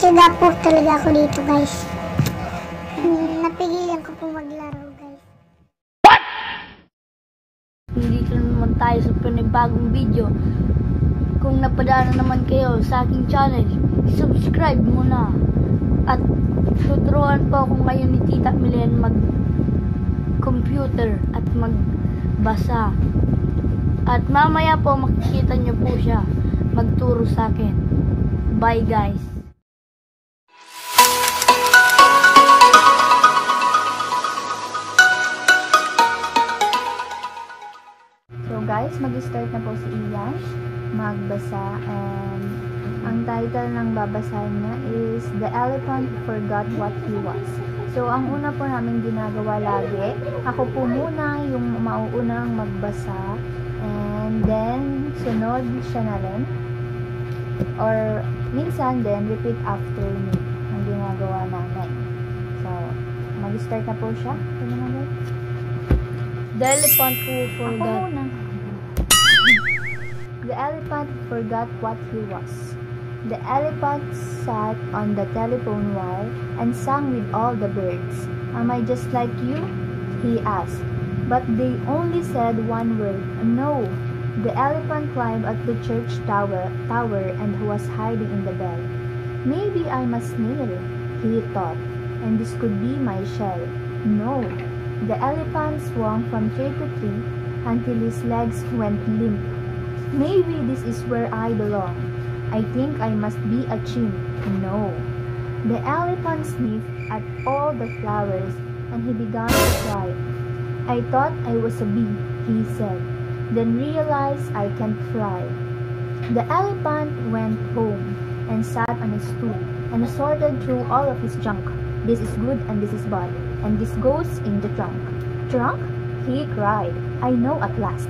Tiyaga po talaga ako dito, guys. Napigilan ko po maglaro, guys. Dito naman tayo sa panibagong video. Kung napadaan naman kayo sa aking channel, subscribe muna. At tuturuan po ako ngayon ni Tita Milen mag-computer at magbasa. At mamaya po makikita nyo po siya magturo sa akin. Bye guys! So guys, mag-start na po si Ian magbasa, and ang title ng babasahin niya is The Elephant Forgot What He Was. So ang una po namin ginagawa lagi, ako po muna yung mauunang magbasa, and then sunod siya na rin, or minsan then repeat after me ang ginagawa namin. So mag-start na po siya. The elephant who Ako forgot. muna. The elephant forgot what he was. The elephant sat on the telephone wire and sang with all the birds. Am I just like you? He asked. But they only said one word, no. The elephant climbed at the church tower and was hiding in the bell. Maybe I'm a snail, he thought, and this could be my shell. No. The elephant swung from tree to tree until his legs went limp. Maybe this is where I belong. I think I must be a chimp. No. The elephant sniffed at all the flowers and he began to cry. I thought I was a bee, he said, then realized I can't fly. The elephant went home and sat on a stool and sorted through all of his junk. This is good and this is bad, and this goes in the trunk. Trunk? He cried. I know at last.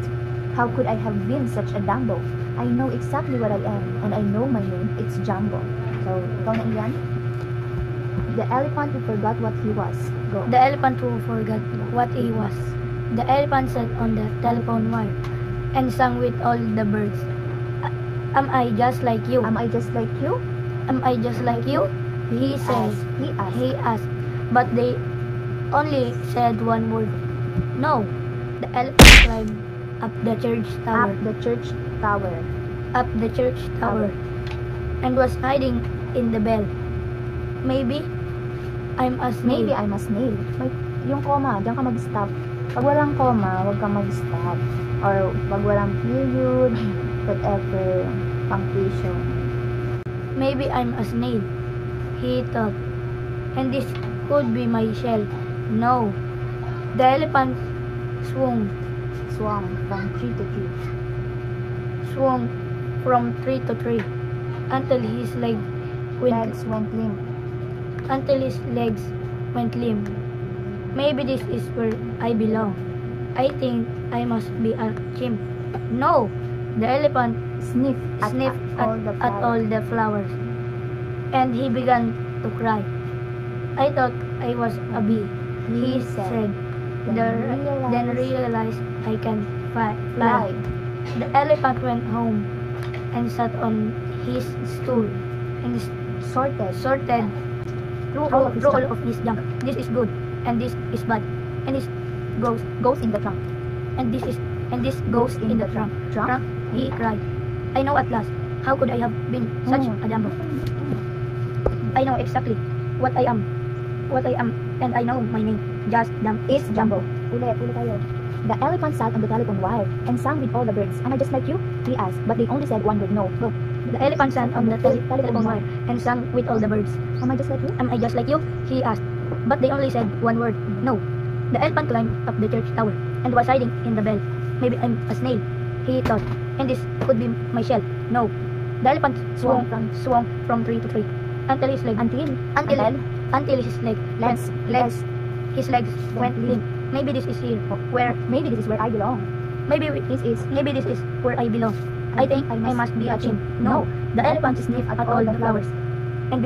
How could I have been such a Dumbo? I know exactly what I am, and I know my name. It's Jumbo. So, ikaw na iyan. The elephant who forgot what he was. Go. The elephant who forgot what he was. The elephant sat on the telephone wire and sang with all the birds. Am I just like you? Am I just like you? Am I just like you? He says. He asked. But they only said one word. No. The elephant climbed up the church tower. Up the church tower. Up the church tower. And was hiding in the bell. Maybe I'm a snail. Maybe I'm a snail. May, yung comma, diyan ka mag-stop. Pag walang comma, wag ka mag-stop. Or pag walang period, whatever, punctuation. Maybe I'm a snail, he thought. And this could be my shell. No. The elephant swung from tree to tree. Swung from tree to tree until his legs went limp. Until his legs went limp. Maybe this is where I belong. I think I must be a chimp. No! The elephant sniffed at all the flowers. And he began to cry. I thought I was a bee, he said. Then realized I can fly. The elephant went home and sat on his stool and sorted through all of his junk. This is good and this is bad, and this goes in the trunk, and this goes in the trunk. Trunk? He cried. I know at last. How could I have been such a Dumbo? I know exactly what I am, and I know my name. Just is Jumbo. Uli tayo. The elephant sat on the telephone wire and sang with all the birds. Am I just like you? He asked, but they only said one word, no. Go. The elephant sat on the telephone wire and sang with all the birds. Am I just like you? Am I just like you? He asked, but they only said one word, no. The elephant climbed up the church tower and was hiding in the bell. Maybe I'm a snail, he thought, and this could be my shell. No. The elephant swung from tree to tree until his legs went limp. Maybe this is where I belong. Maybe this is where I belong. I think I must be a chimp. No. The elephant sniffed at all the flowers and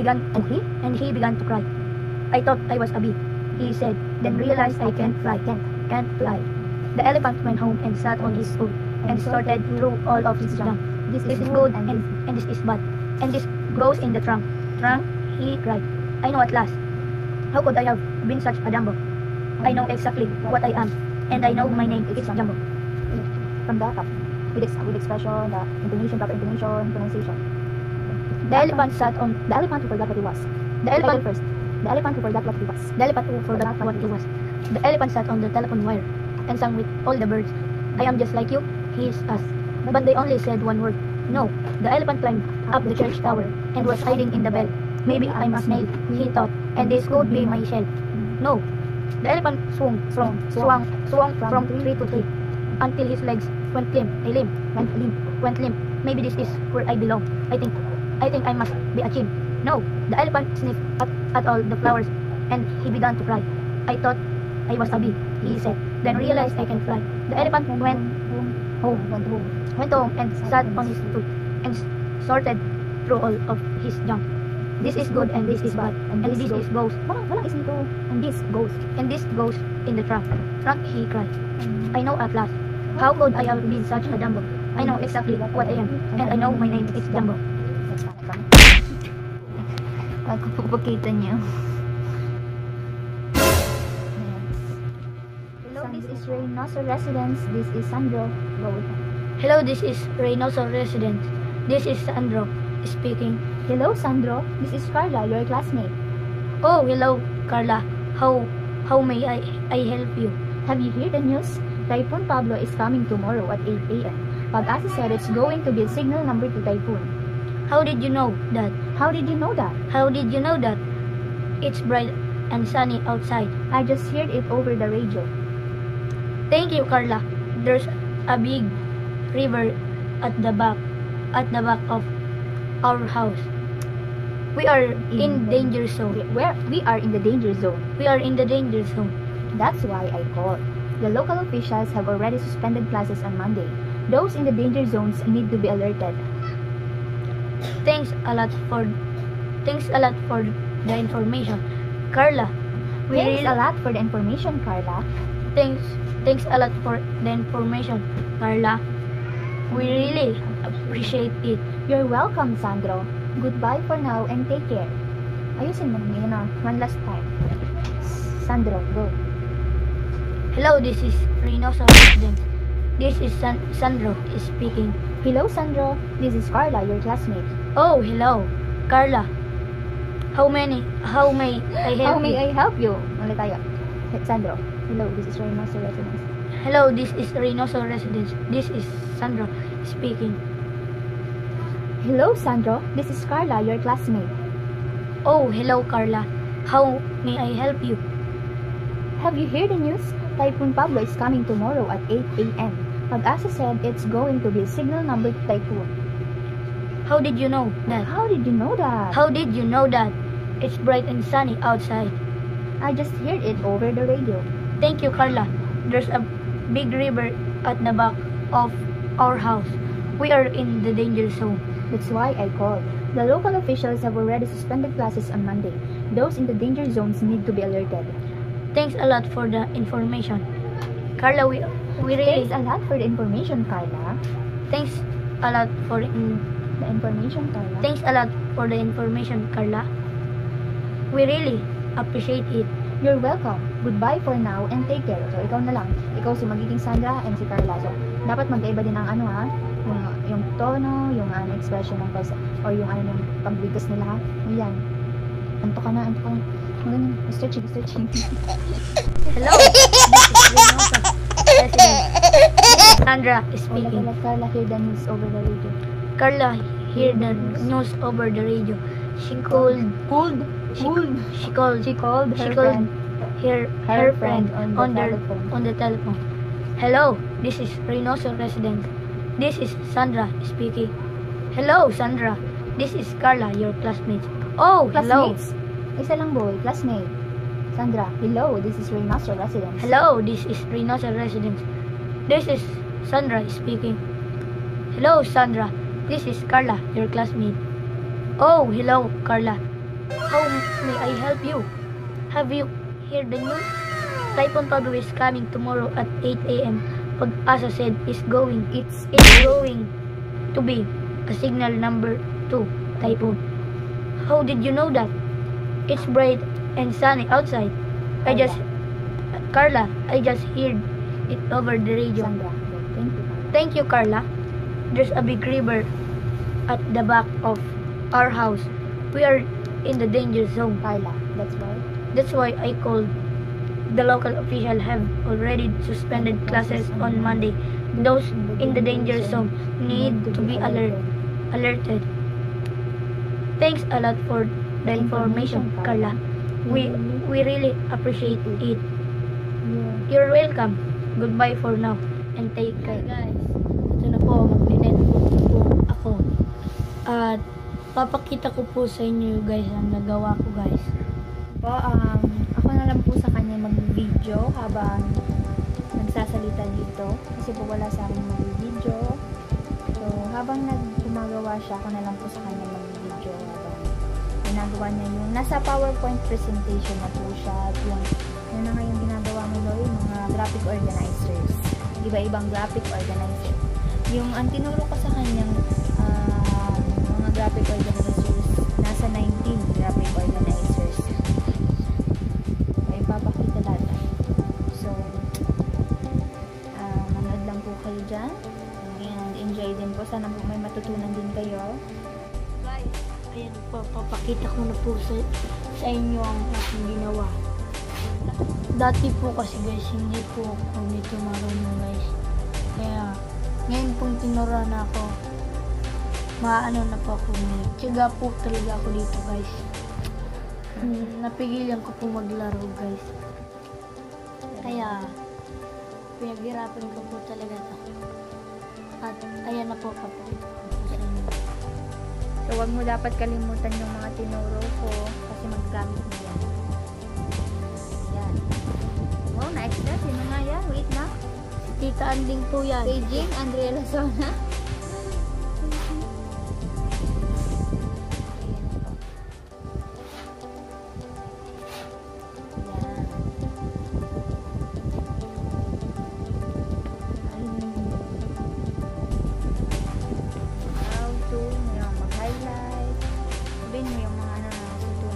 he began to cry. I thought I was a bee, he said, then realized I can't fly. The elephant went home and sat on his stool and sorted through all of his junk. This is good and this is bad, and this goes in the trunk. Trunk? he cried. I know at last. How could I have been such a Jumbo? I know exactly what I am, and I know my name is Jumbo. From the top, with expression, the intonation, proper intonation, pronunciation. The elephant sat on. The elephant who forgot what he was. The elephant first. The elephant who forgot what he was. The elephant who forgot what he was. The elephant sat on the telephone wire and sang with all the birds. I am just like you, he is us. But they only said one word. No. The elephant climbed up the church tower and was hiding in the bell. Maybe I'm a snail, he thought, and this could be my shell. No. The elephant swung from tree to tree until his legs went limp. Maybe this is where I belong. I think I must be a chimp. No. The elephant sniffed at all the flowers and he began to cry. I thought I was a bee, he said, then realized I can fly. The elephant went home and sat on his foot and sorted through all of his junk. This is good and this is bad, and this is goes. And this goes in the trunk. Trunk, he cried. I know at last. How could I have been such a Jumbo? I know exactly what I am, and I know my name is Jumbo. Pagkupagkita niyo. Hello, this is Reynoso Residence. This is Sandro. Go with him. Hello, this is Reynoso Residence. This is Sandro speaking. Hello, Sandro. This is Carla, your classmate. Oh, hello, Carla. How may I help you? Have you heard the news? Typhoon Pablo is coming tomorrow at 8 a.m. Pag-asa said it's going to be signal number 2 typhoon. How did you know that? How did you know that? How did you know that? It's bright and sunny outside. I just heard it over the radio. Thank you, Carla. There's a big river at the back of our house. We are in danger zone. We are in the danger zone. We are in the danger zone. That's why I called. The local officials have already suspended classes on Monday. Those in the danger zones need to be alerted. Thanks a lot for the information, Carla. Thanks a lot for the information, Carla. Thanks a lot for the information, Carla. We really appreciate it. You're welcome, Sandro. Goodbye for now and take care. Ayusin mo na one last time. Sandro, go. Hello, this is Reynoso Residence. This is Sandro speaking. Hello, Sandro. This is Carla, your classmate. Oh, hello, Carla. How may I help How may you? I help you? Ulit tayo. Sandro. Hello, this is Reynoso Residence. Hello, this is Reynoso Residence. This is Sandro speaking. Hello, Sandro. This is Carla, your classmate. Oh, hello, Carla. How may I help you? Have you heard the news? Typhoon Pablo is coming tomorrow at 8 a.m. Pag-asa said it's going to be signal number 2 typhoon. How did you know that? How did you know that? How did you know that? It's bright and sunny outside. I just heard it over the radio. Thank you, Carla. There's a big river at the back of our house. We are in the danger zone. That's why I called. The local officials have already suspended classes on Monday. Those in the danger zones need to be alerted. Thanks a lot for the information, Carla. We really Thanks a lot for the information, Carla. thanks a lot for The information, Carla. thanks a lot for the information, Carla. We really appreciate it. You're welcome. Goodbye for now and take care. So, ikaw na lang. Ikaw si magiging Sandra and si Carla. So, dapat magkaiba din ang yung tono, yung expression ng pag or yung yung pagbigkas nila ha. Ayan. Anto ka na. Magaling. Stretching. Hello, this is Reynoso Residence. Sandra speaking. Carla hear the news over the radio. Carla heard the news over the radio. She called her friend on the telephone. Hello, this is Reynoso Residence. This is Sandra speaking. Hello, Sandra. This is Carla, your classmate. Oh, hello. Classmates. Isa lang boy, classmate. Sandra, hello, this is Reynoso Residence. Hello, this is Reynoso Residence. This is Sandra speaking. Hello, Sandra. This is Carla, your classmate. Oh, hello, Carla. How may I help you? Have you heard the news? Typhoon Pablo is coming tomorrow at 8 a.m. Pag-asa said it's going to be a signal number 2 typhoon. How did you know that? It's bright and sunny outside. Carla, I just heard it over the radio. Sandra. Thank you. Thank you, Carla. There's a big river at the back of our house. We are in the danger zone. Carla, that's why. That's why I called. The local official have already suspended classes on Monday. Those in the danger zone need to be alerted. Thanks a lot for the information, Carla. We really appreciate it. You're welcome. Goodbye for now and take care. Guys, ito na po, mag-netbook na po ako. At papakita ko po sa inyo guys ang nagawa ko guys. Po, ako na lang po sa kanya mag-video habang nagsasalita dito. Kasi po wala sa akin mag-video. So, habang gumagawa siya, ako na lang po sa kanya mag-video habang ginagawa niya yung nasa PowerPoint presentation na po siya. At yung yun na nga yung ginagawa mo Loy, mga graphic organizers. Iba-ibang graphic organizer. Yung ang tinuro ko sa kanyang mga graphic organizers, nasa 19 graphic organizers. May papakita natin. So, manood lang po kayo dyan. And enjoy din po. Sana po may matutunan din kayo. Guys, ayan po, papakita ko na po sa inyo ang aking ginawa. Dati po kasi guys, hindi po ako nito marunong guys. Kaya, ngayon pong tinura na ako, maano na po ako ngayon. Tiyaga po talaga ako dito guys. Napigilan ko po maglaro guys. Kaya, pinaghirapan ko po talaga ito. At ayan na po papakita ko po sa inyo. So, wag mo dapat kalimutan yung mga tinuro ko kasi maggamit mo yan. Yan. Oh, na-extra. Sino nga yan? Wait na. Si Tita Anding po yan. Beijing, Andrea Lazona.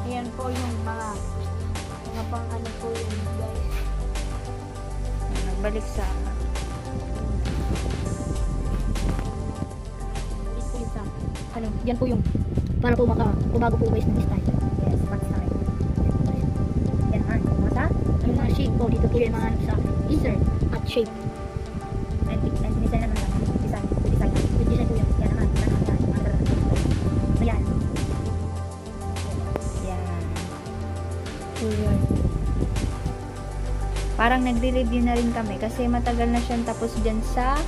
Ayan po yung mga pang ano po yun guys. Nagbalik sa ano, yan po yung para po bago po guys ng style. yes, style. Yan man, masa? Yung mga shape po, dito po yung mga sa insert at shape. And design naman lang. Design po yan. Yan naman. Ayan. Yan. So yan. Parang nagre-review na rin kami kasi matagal na siyang tapos dyan sa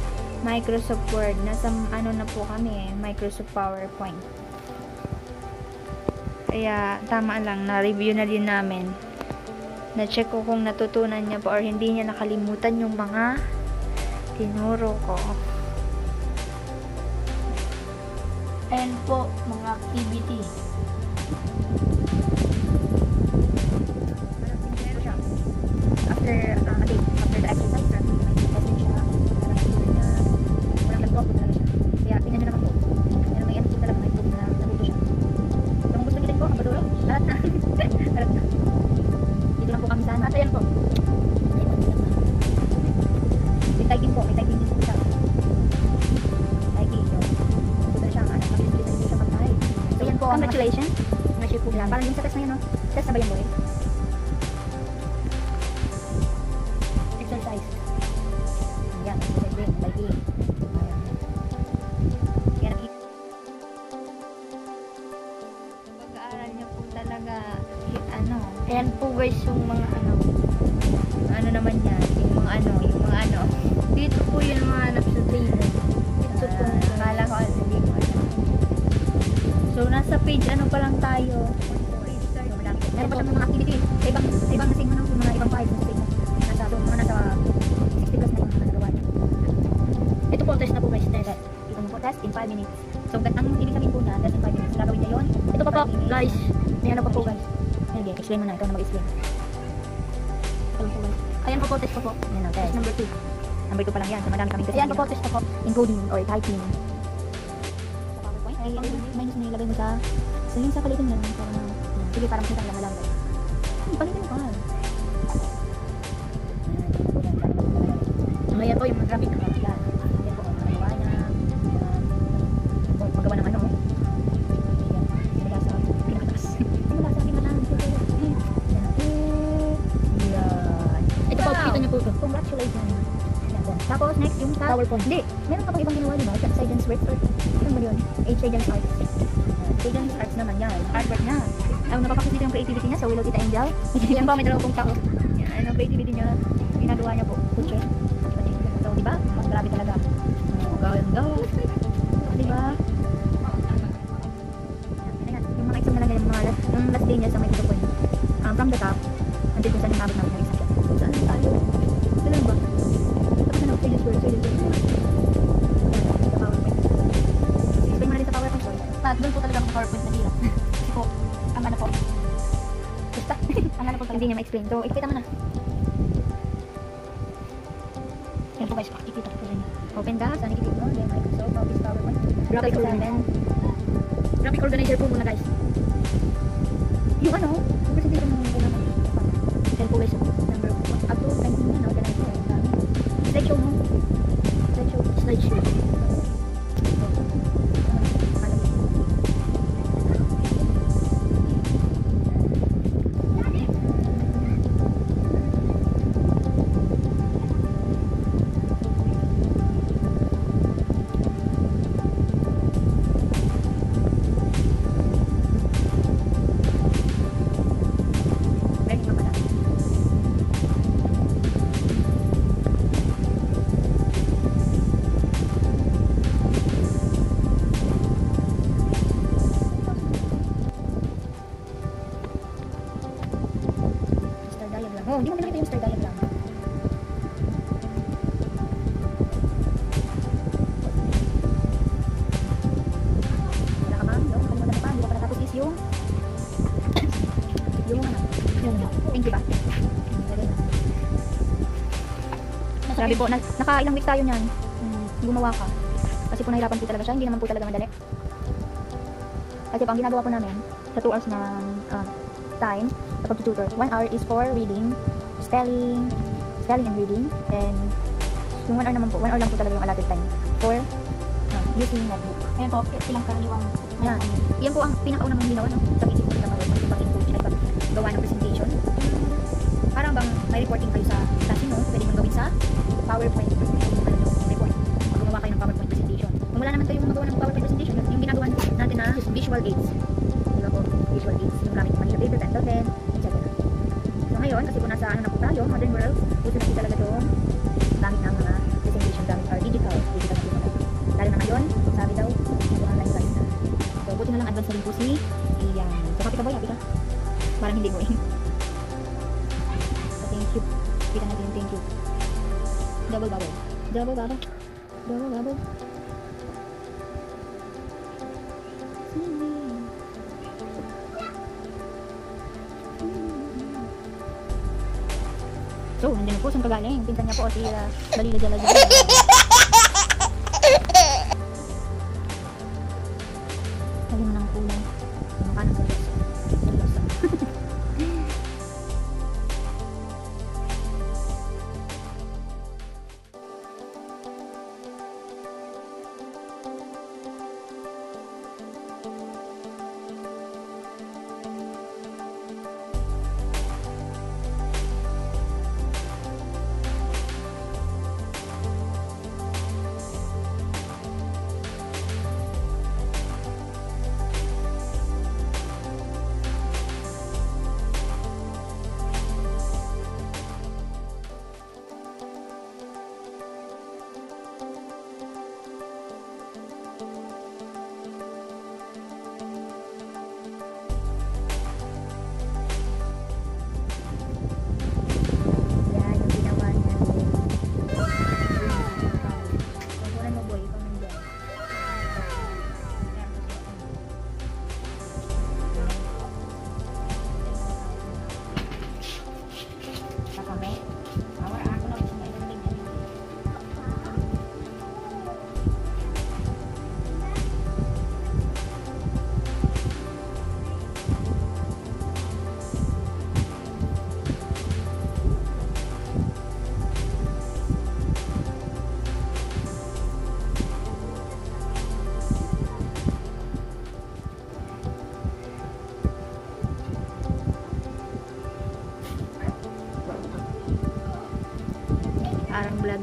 Microsoft Word. Nasa ano na po kami, Microsoft PowerPoint. Kaya tama lang, na-review na din namin. Na-check ko kung natutunan niya po or hindi niya nakalimutan yung mga tinuro ko. Ayan po mga activity. After the exercise, may testing siya. Walang nag-talk talaga siya. Kaya tingnan nyo naman po. Pero may ano po talaga, may book na natuto siya. So, kung gusto nyo din po, ang padulo, lahat na. Lahat na. Dito lang po kami sana. At ayan po. May typing po. May typing din po siya. Typing. So, na siya. Mabilis-bilis na siya mag-type. So, yan po. Congratulations. Nag-share po yan. Parang yung sa test na yun, no? Test na ba yan, boy? Exercise. Yan, typing. Pag-aaral niya po talaga, ano, Ayan po guys yung mga ano naman yan, yung mga ano. Dito po yung mga hanap sa table. Ito po. Akala ko, hindi mo alam. So, nasa page ano pa lang tayo. Meron pa siyang mga activity. Sa ibang nasing mo ng mga ibang files sa page mo. Nasa 60 plus na yung mga nagawa niya. Ito po test na po guys. Test. Ito po test in 5 minutes. So, ang ibig sabihin po na, test in 5 minutes. Gagawin niya yun. Ito pa po guys. May ano pa po guys. Okay, explain mo na. Ikaw na mag-explain. Ayan po guys. Ayan po test po. Yan ang test. Test number 2. Number 2 pa lang yan. So, madami kaming test. Ayan po test po. Encoding or typing. Sa PowerPoint, ay minus na ilagay mo sa yung sa kalitin lang. Sige, para makita lang lang. Palitin ka. Ayan po yung graphic na yan. Ayan po ang magawa niya. Magawa ng ano. Simula sa pinakataas. Simula sa pinakataas. Yan. Ito po, kita niyo po ito. Congratulations. Tapos next yung sa PowerPoint. Hindi, meron ka pang ibang ginawa, di ba? Sa Sagan's work or ano ba yun? Sagan's Arts. Sagan's Arts naman yan. Artwork niya. Ang napapakita yung creativity niya sa Willow Tita Angel. Yan po, may dalawa pong tao. Yan, ang creativity niya, ginagawa niya po. Picture. So, di ba? Grabe talaga. Ganda. Di ba? Yan, yung mga exam na lang yan, yung mga yung last day niya sa may point. From the top, until kung saan yung abot namin ng exam. Kung saan tayo? Kailan ba? Tapos na Sagan's work, Sagan's work. Yan, sa PowerPoint. Explain mo na din sa PowerPoint, sorry. Doon po talaga ang PowerPoint na hirap. Kasi po, ang ano po. Basta, ang ano po talaga. Hindi niya ma-explain. So, ipakita mo na. Yan po guys, pakikita ko rin. Open ka, saan ikitip mo? Then Microsoft Office PowerPoint. Graphic organizer. Graphic organizer po muna guys. Yung ano, yung presentation mo muna. Yan po guys. Number 1. Up to 19 na, organizer. Slideshow mo. Slideshow. Slideshow. Oh, hindi mo pinakita yung star diagram. Wala ka ma'am? Yung kalimutan mo pa, hindi ko pa natapos is yung yung ano? Thank you ba? Grabe po, naka-ilang weeks tayo niyan. Gumawa ka. Kasi po nahirapan po talaga siya, hindi naman po talaga madali. Kasi po, ang ginagawa po namin, sa 2 hours na time, sa pag-tutor, 1 hour is for reading, spelling and reading, and yung 1 hour naman po, 1 hour lang po talaga yung allotted time for using notebook. Ayan po, ilang karaniwang. Yan. Yan po ang pinakaunang mong ginawa, no? Sa isip ko sa pag-input ay paggawa ng presentation. Parang bang may reporting kayo sa klase, no? Pwede mong gawin sa PowerPoint report. Gumawa kayo ng PowerPoint presentation. Kung wala naman kayong magawa ng PowerPoint presentation, yung ginagawa natin na visual aids. Diba po? Visual aids. Yung gamit mo sa paper, pencil, pen, etc. So ngayon, kasi kung nasa ano na po tayo, modern world, uso na po talaga itong gamit ng mga presentation gamit are digital na po talaga. Lalo na ngayon, sabi daw, online class na. So, buti na lang advance na rin po si Ian. So, happy ka ba? Happy ka? Parang hindi mo eh. So, thank you. Kita natin yung thank you. Double bubble. Double bubble. Double bubble. So, nandiyan na po saan kagaling. Pinsan niya po si Balila Jala Jala. Lagi mo ng kulay. Mukha ng seryoso. Seryoso.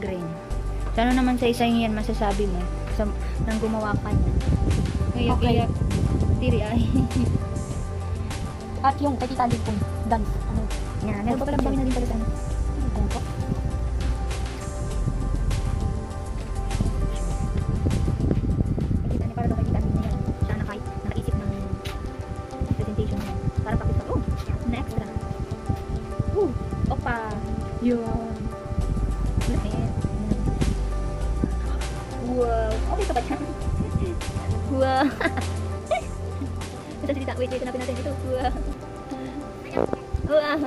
green. So, ano naman sa isa yan masasabi mo? Nang gumawa ka niya. Okay. Iyak, tiri ay. At yung kay Tita Andy kong dance. Ano? Yan, meron pa pala kami na din pala sa ano. Ano po? Nakita niya para daw kay Tita Andy na yan. Siya nakaisip ng presentation na yan. Para pakita, oh, na extra. Opa. Yun. Lapit. Wow. Okay ka ba dyan? Wow. Ito si Tita. Wait, hanapin natin ito. Wow. Wow.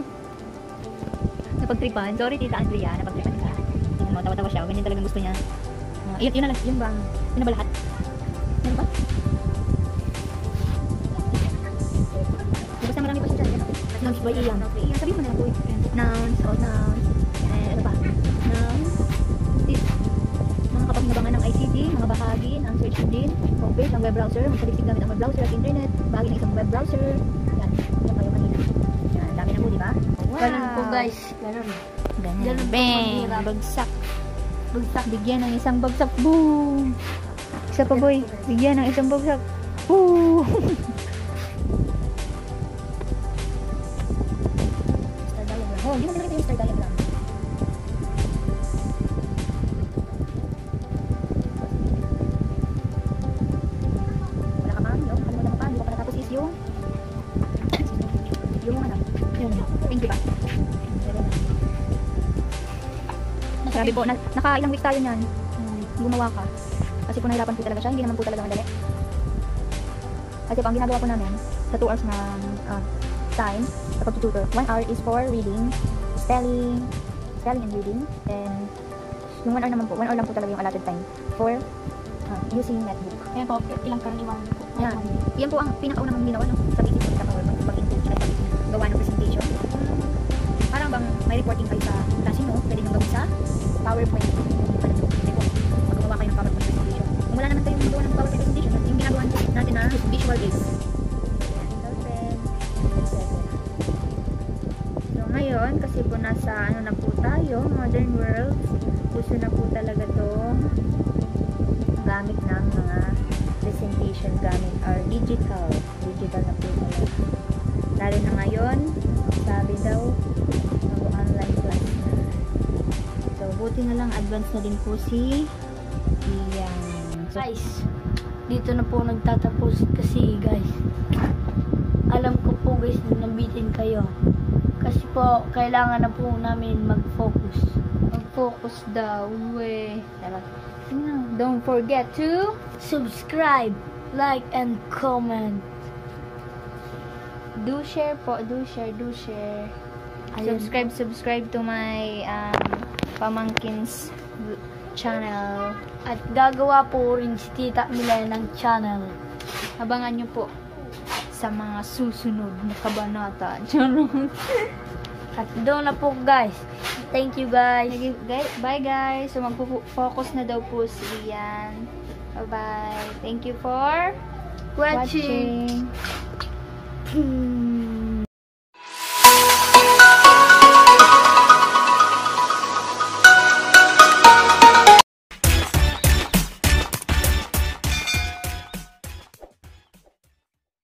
Napagtripan. Sorry, Tita Andrea. Napagtripan ka. Tingnan mo, tawa-tawa siya. Ganyan talagang gusto niya. Yun na lang. Yun bang? Yun na ba lahat? Ano ba? Basta marami pa siya dyan. Nouns by Ian. Sabihin mo na lang po. Nouns. Nouns. Ano pa? Nouns. Mga kapagnabangan ng ICT, mga bahagi ng search engine, homepage ng web browser, magsabiksik gamit ang web browser at internet, bahagi ng isang web browser. Yan. Yan kayo kanina. Yan. Dami na po, di ba? Wow. Ganun po guys. Ganun. Ganyan. Ganun po Bang! maghirap. Bagsak. Bagsak. Bigyan ng isang bagsak. Boom! Isa pa boy. Bigyan ng isang bagsak. Boom! Star diagram. Oh, hindi mo nilagay yung star diagram. Wala ka pa? No? Kalimutan mo pa? Hindi ko pa natapos is yung ano? Yung pink, diba? Grabe po, naka-ilang week tayo niyan. Gumawa ka. Kasi po nahirapan po talaga siya. Hindi naman po talaga madali. Kasi po, ang ginagawa po namin sa 2 hours na time sa pag-tutor. 1 hour is for reading, spelling and reading. And yung 1 hour naman po, 1 hour lang po talaga yung allotted time for using netbook. Ayan po, ilang karaniwan po. Yan. Yan po ang pinakaunang ginawa no? Sa basic po sa PowerPoint. Pag-input siya at gawa ng presentation. Parang bang may reporting kayo sa klase no? Pwede nyo gawin sa PowerPoint. Ano po? Hindi po. Magawa kayo ng PowerPoint presentation. Kung wala naman kayong magawa ng PowerPoint presentation, yung ginagawa natin na visual aids. So ngayon, kasi po nasa ano na po tayo, modern world, gusto na po talaga itong gamit ng mga presentation gamit or digital na po talaga. Lalo na ngayon, sabi daw, mag-online class na. So, buti na lang advance na din po si Ian. So, Guys, dito na po nagtatapos kasi guys. Alam ko po guys na nabitin kayo. Kasi po, kailangan na po namin mag-focus. mag-focus daw. Don't forget to Subscribe, like, and comment. do share po. Do share. Ayun. Subscribe to my pamangkin's channel. At gagawa po rin si Tita Mila ng channel. Abangan nyo po sa mga susunod na kabanata. Charot. At doon na po guys. Thank you guys. Bye guys. So magpo-focus na daw po si Ian. Bye-bye. Thank you for Watching. watching.